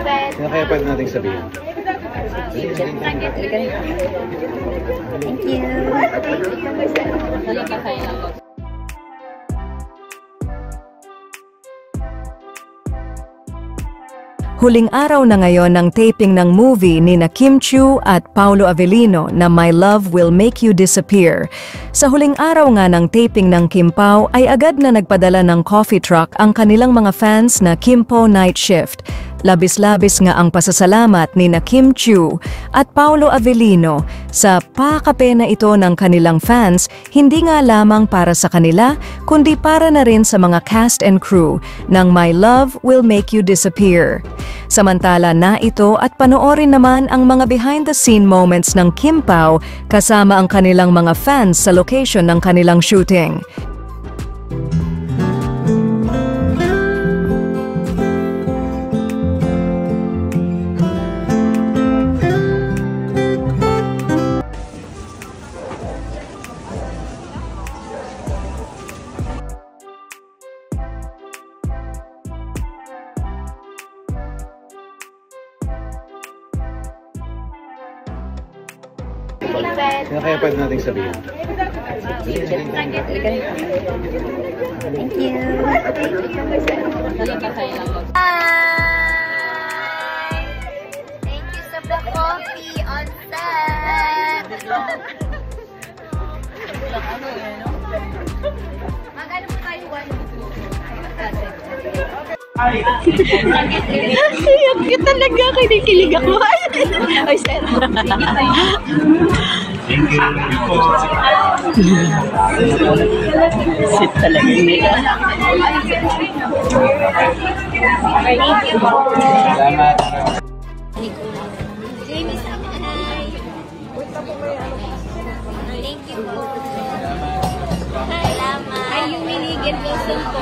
Kaya kaya pwede natin sabihin. Thank you. Huling araw na ngayon ng taping ng movie ni Kim Chiu at Paolo Avellino na My Love Will Make You Disappear. Sa huling araw nga ng taping ng Kim Pao ay agad na nagpadala ng coffee truck ang kanilang mga fans na Kim Po Night Shift. Labis-labis nga ang pasasalamat ni Kim Chiu at Paolo Avellino sa pakape na ito ng kanilang fans, hindi nga lamang para sa kanila, kundi para na rin sa mga cast and crew ng My Love Will Make You Disappear. Samantala na ito at panoorin naman ang mga behind-the-scene moments ng Kim Pao kasama ang kanilang mga fans sa location ng kanilang shooting. Kaya kaya pwede natin sabihin. Thank you. Hi! Thank you sa coffee on set. Magkano po tayo 1? Siyak ka talaga, kinikilig ako. Ay, sir. Thank you. Sit talaga nila. Salamat. Jamie, hi! Thank you po. Salamat. Ay, yung minigit Wilson po.